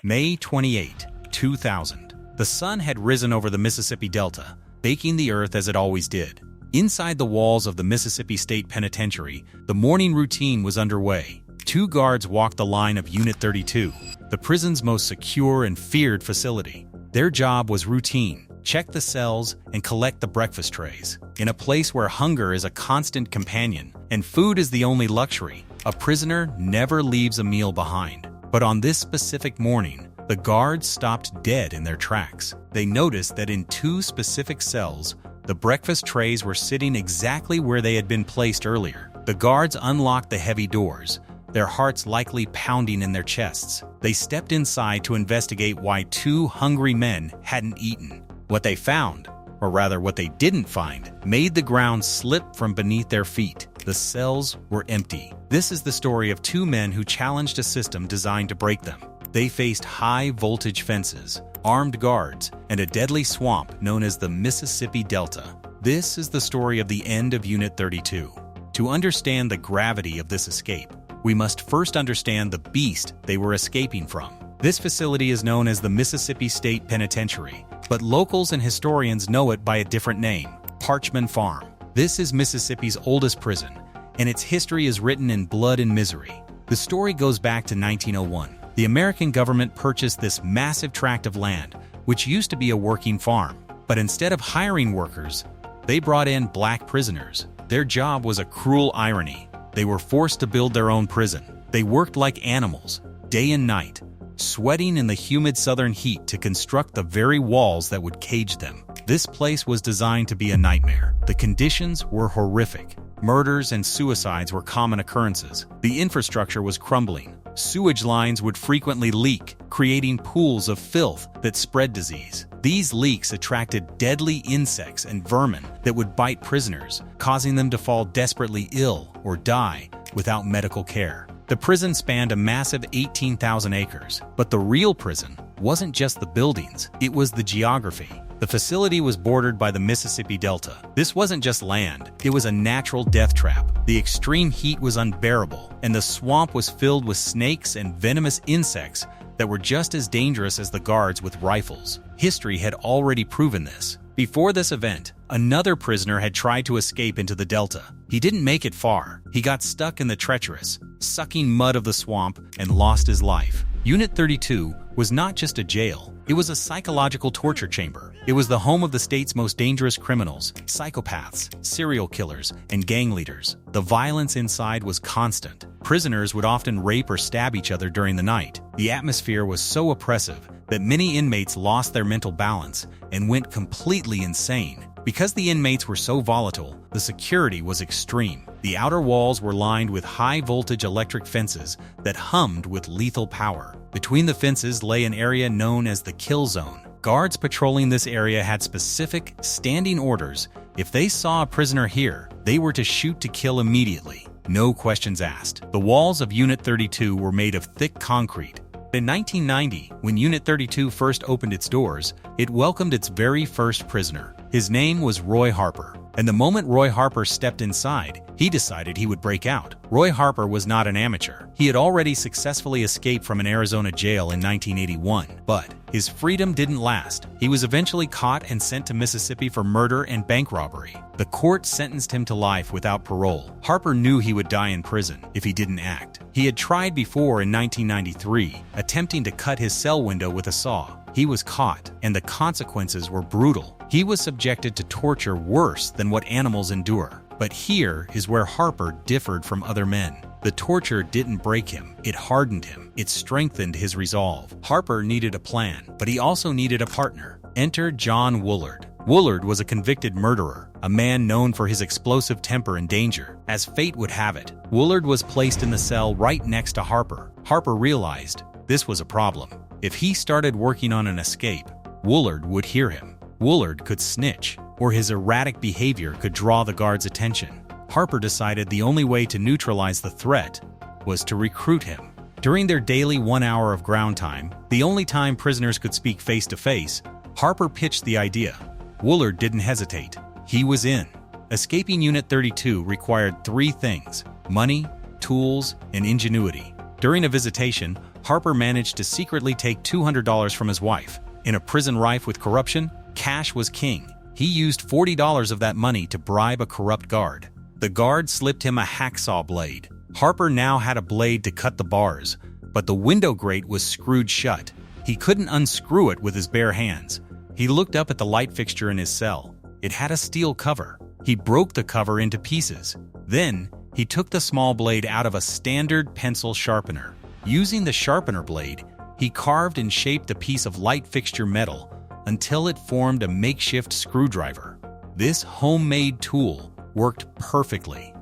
May 28, 2000. The sun had risen over the Mississippi Delta, baking the earth as it always did. Inside the walls of the Mississippi State Penitentiary, the morning routine was underway. Two guards walked the line of Unit 32, the prison's most secure and feared facility. Their job was routine: check the cells and collect the breakfast trays. In a place where hunger is a constant companion and food is the only luxury, a prisoner never leaves a meal behind. But on this specific morning, the guards stopped dead in their tracks. They noticed that in two specific cells, the breakfast trays were sitting exactly where they had been placed earlier. The guards unlocked the heavy doors, their hearts likely pounding in their chests. They stepped inside to investigate why two hungry men hadn't eaten. What they found, or rather what they didn't find, made the ground slip from beneath their feet. The cells were empty. This is the story of two men who challenged a system designed to break them. They faced high-voltage fences, armed guards, and a deadly swamp known as the Mississippi Delta. This is the story of the end of Unit 32. To understand the gravity of this escape, we must first understand the beast they were escaping from. This facility is known as the Mississippi State Penitentiary, but locals and historians know it by a different name: Parchman Farm. This is Mississippi's oldest prison, and its history is written in blood and misery. The story goes back to 1901. The American government purchased this massive tract of land, which used to be a working farm. But instead of hiring workers, they brought in black prisoners. Their job was a cruel irony. They were forced to build their own prison. They worked like animals, day and night, sweating in the humid southern heat to construct the very walls that would cage them. This place was designed to be a nightmare. The conditions were horrific. Murders and suicides were common occurrences. The infrastructure was crumbling. Sewage lines would frequently leak, creating pools of filth that spread disease. These leaks attracted deadly insects and vermin that would bite prisoners, causing them to fall desperately ill or die without medical care. The prison spanned a massive 18,000 acres, but the real prison wasn't just the buildings, it was the geography. The facility was bordered by the Mississippi Delta. This wasn't just land, it was a natural death trap. The extreme heat was unbearable, and the swamp was filled with snakes and venomous insects that were just as dangerous as the guards with rifles. History had already proven this. Before this event, another prisoner had tried to escape into the Delta. He didn't make it far. He got stuck in the treacherous, sucking mud of the swamp and lost his life. Unit 32 was not just a jail, it was a psychological torture chamber. It was the home of the state's most dangerous criminals, psychopaths, serial killers, and gang leaders. The violence inside was constant. Prisoners would often rape or stab each other during the night. The atmosphere was so oppressive that many inmates lost their mental balance and went completely insane. Because the inmates were so volatile, the security was extreme. The outer walls were lined with high-voltage electric fences that hummed with lethal power. Between the fences lay an area known as the kill zone. Guards patrolling this area had specific, standing orders. If they saw a prisoner here, they were to shoot to kill immediately. No questions asked. The walls of Unit 32 were made of thick concrete. In 1990, when Unit 32 first opened its doors, it welcomed its very first prisoner. His name was Roy Harper. And the moment Roy Harper stepped inside, he decided he would break out. Roy Harper was not an amateur. He had already successfully escaped from an Arizona jail in 1981. But his freedom didn't last. He was eventually caught and sent to Mississippi for murder and bank robbery. The court sentenced him to life without parole. Harper knew he would die in prison if he didn't act. He had tried before in 1993, attempting to cut his cell window with a saw. He was caught, and the consequences were brutal. He was subjected to torture worse than what animals endure. But here is where Harper differed from other men. The torture didn't break him, it hardened him. It strengthened his resolve. Harper needed a plan, but he also needed a partner. Enter John Woolard. Woolard was a convicted murderer, a man known for his explosive temper and danger. As fate would have it, Woolard was placed in the cell right next to Harper. Harper realized this was a problem. If he started working on an escape, Woolard would hear him. Woolard could snitch, or his erratic behavior could draw the guards' attention. Harper decided the only way to neutralize the threat was to recruit him. During their daily 1 hour of ground time, the only time prisoners could speak face-to-face, Harper pitched the idea. Woolard didn't hesitate. He was in. Escaping Unit 32 required 3 things: money, tools, and ingenuity. During a visitation, Harper managed to secretly take $200 from his wife. In a prison rife with corruption, cash was king. He used $40 of that money to bribe a corrupt guard. The guard slipped him a hacksaw blade. Harper now had a blade to cut the bars, but the window grate was screwed shut. He couldn't unscrew it with his bare hands. He looked up at the light fixture in his cell. It had a steel cover. He broke the cover into pieces. Then, he took the small blade out of a standard pencil sharpener. Using the sharpener blade, he carved and shaped a piece of light fixture metal until it formed a makeshift screwdriver. This homemade tool worked perfectly.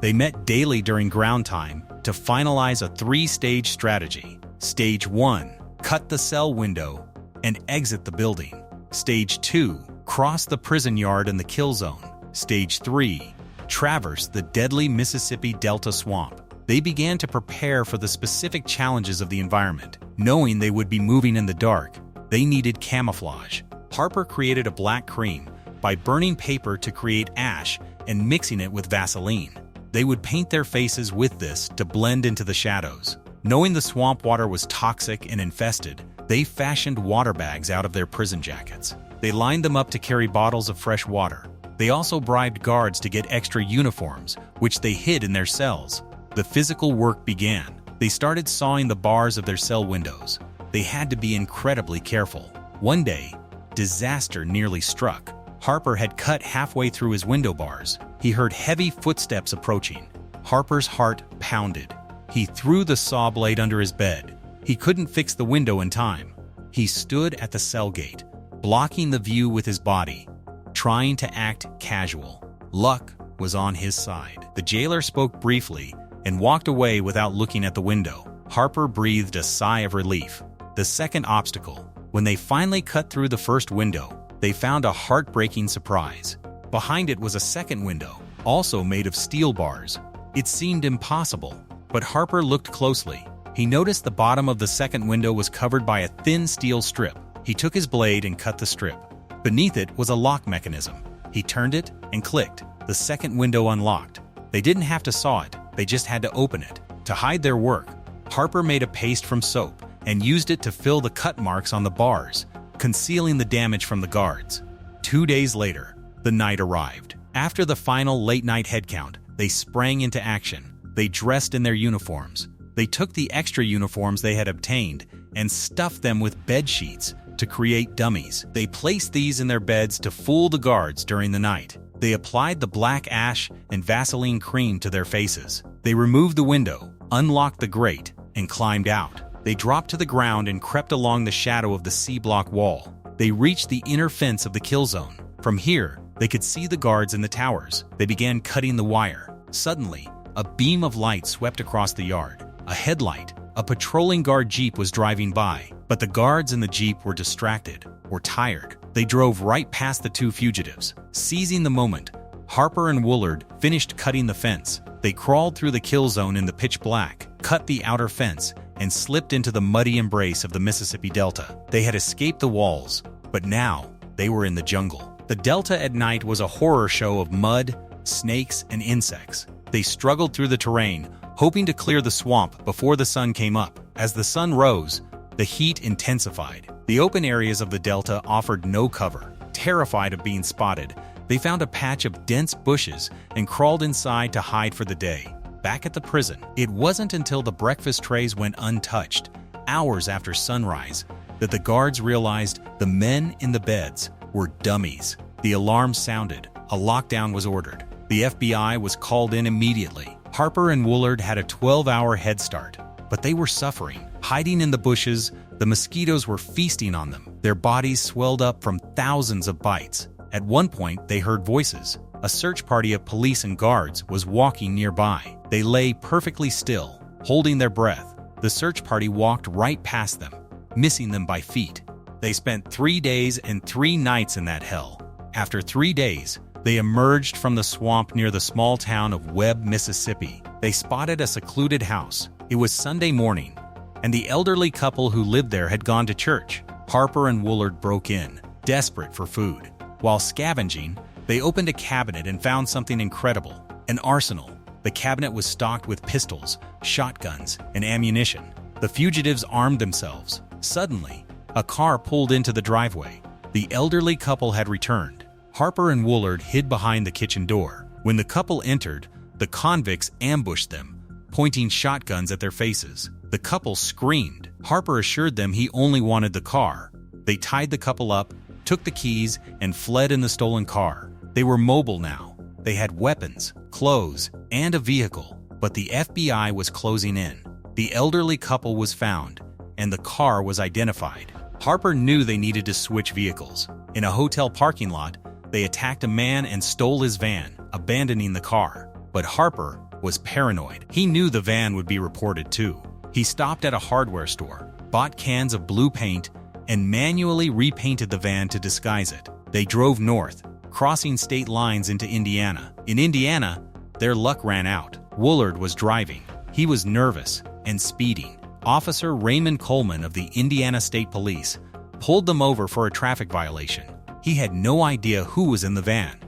They met daily during ground time to finalize a 3-stage strategy. Stage 1, cut the cell window and exit the building. Stage 2, cross the prison yard and the kill zone. Stage 3, traverse the deadly Mississippi Delta swamp. They began to prepare for the specific challenges of the environment. Knowing they would be moving in the dark, they needed camouflage. Harper created a black cream by burning paper to create ash and mixing it with Vaseline. They would paint their faces with this to blend into the shadows. Knowing the swamp water was toxic and infested, they fashioned water bags out of their prison jackets. They lined them up to carry bottles of fresh water. They also bribed guards to get extra uniforms, which they hid in their cells. The physical work began. They started sawing the bars of their cell windows. They had to be incredibly careful. One day, disaster nearly struck. Harper had cut halfway through his window bars. He heard heavy footsteps approaching. Harper's heart pounded. He threw the saw blade under his bed. He couldn't fix the window in time. He stood at the cell gate, blocking the view with his body, trying to act casual. Luck was on his side. The jailer spoke briefly and walked away without looking at the window. Harper breathed a sigh of relief. The second obstacle. When they finally cut through the first window, they found a heartbreaking surprise. Behind it was a second window, also made of steel bars. It seemed impossible, but Harper looked closely. He noticed the bottom of the second window was covered by a thin steel strip. He took his blade and cut the strip. Beneath it was a lock mechanism. He turned it and clicked. The second window unlocked. They didn't have to saw it, they just had to open it. To hide their work, Harper made a paste from soap and used it to fill the cut marks on the bars, concealing the damage from the guards. 2 days later, the night arrived. After the final late-night headcount, they sprang into action. They dressed in their uniforms. They took the extra uniforms they had obtained and stuffed them with bed sheets to create dummies. They placed these in their beds to fool the guards during the night. They applied the black ash and Vaseline cream to their faces. They removed the window, unlocked the grate, and climbed out. They dropped to the ground and crept along the shadow of the C-block wall. They reached the inner fence of the kill zone. From here, they could see the guards in the towers. They began cutting the wire. Suddenly, a beam of light swept across the yard. A headlight. A patrolling guard jeep was driving by, but the guards in the jeep were distracted or tired. They drove right past the two fugitives. Seizing the moment, Harper and Woolard finished cutting the fence. They crawled through the kill zone in the pitch black, cut the outer fence, and slipped into the muddy embrace of the Mississippi Delta. They had escaped the walls, but now they were in the jungle. The Delta at night was a horror show of mud, snakes, and insects. They struggled through the terrain, hoping to clear the swamp before the sun came up. As the sun rose, the heat intensified. The open areas of the Delta offered no cover. Terrified of being spotted, they found a patch of dense bushes and crawled inside to hide for the day. Back at the prison, it wasn't until the breakfast trays went untouched, hours after sunrise, that the guards realized the men in the beds were dummies. The alarm sounded. A lockdown was ordered. The FBI was called in immediately. Harper and Woolard had a 12-hour head start, but they were suffering. Hiding in the bushes, the mosquitoes were feasting on them. Their bodies swelled up from thousands of bites. At one point, they heard voices. A search party of police and guards was walking nearby. They lay perfectly still, holding their breath. The search party walked right past them, missing them by feet. They spent 3 days and 3 nights in that hell. After 3 days, they emerged from the swamp near the small town of Webb, Mississippi. They spotted a secluded house. It was Sunday morning, and the elderly couple who lived there had gone to church. Harper and Woolard broke in, desperate for food. While scavenging, they opened a cabinet and found something incredible: an arsenal. The cabinet was stocked with pistols, shotguns, and ammunition. The fugitives armed themselves. Suddenly, a car pulled into the driveway. The elderly couple had returned. Harper and Woolard hid behind the kitchen door. When the couple entered, the convicts ambushed them, pointing shotguns at their faces. The couple screamed. Harper assured them he only wanted the car. They tied the couple up, took the keys, and fled in the stolen car. They were mobile now. They had weapons, clothes, and a vehicle, but the FBI was closing in. The elderly couple was found, and the car was identified. Harper knew they needed to switch vehicles. In a hotel parking lot, they attacked a man and stole his van, abandoning the car. But Harper was paranoid. He knew the van would be reported too. He stopped at a hardware store, bought cans of blue paint, and manually repainted the van to disguise it. They drove north, crossing state lines into Indiana. In Indiana, their luck ran out. Woolard was driving. He was nervous and speeding. Officer Raymond Coleman of the Indiana State Police pulled them over for a traffic violation. He had no idea who was in the van.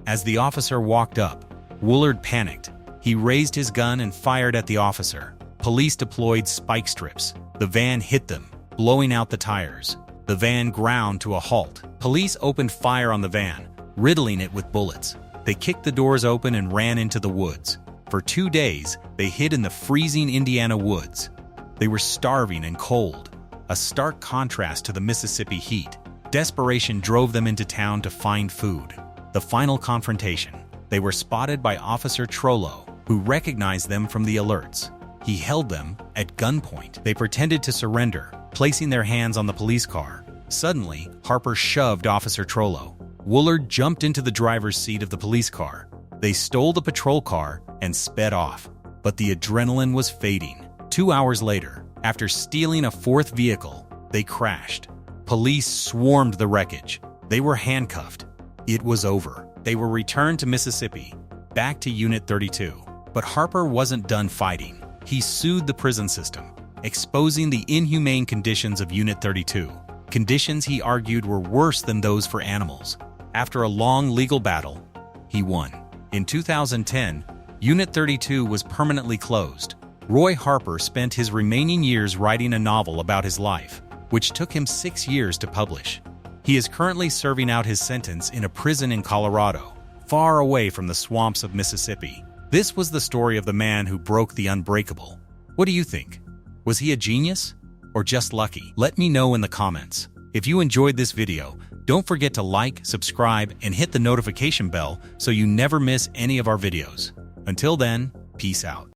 As the officer walked up, Woolard panicked. He raised his gun and fired at the officer. Police deployed spike strips. The van hit them, blowing out the tires. The van ground to a halt. Police opened fire on the van, riddling it with bullets. They kicked the doors open and ran into the woods. For 2 days, they hid in the freezing Indiana woods. They were starving and cold, a stark contrast to the Mississippi heat. Desperation drove them into town to find food. The final confrontation. They were spotted by Officer Trollo, who recognized them from the alerts. He held them at gunpoint. They pretended to surrender, placing their hands on the police car. Suddenly, Harper shoved Officer Trollo. Woolard jumped into the driver's seat of the police car. They stole the patrol car and sped off. But the adrenaline was fading. 2 hours later, after stealing a fourth vehicle, they crashed. Police swarmed the wreckage. They were handcuffed. It was over. They were returned to Mississippi, back to Unit 32. But Harper wasn't done fighting. He sued the prison system, exposing the inhumane conditions of Unit 32. Conditions he argued were worse than those for animals. After a long legal battle, he won. In 2010, Unit 32 was permanently closed. Roy Harper spent his remaining years writing a novel about his life, which took him 6 years to publish. He is currently serving out his sentence in a prison in Colorado, far away from the swamps of Mississippi. This was the story of the man who broke the unbreakable. What do you think? Was he a genius or just lucky? Let me know in the comments. If you enjoyed this video, don't forget to like, subscribe, and hit the notification bell so you never miss any of our videos. Until then, peace out.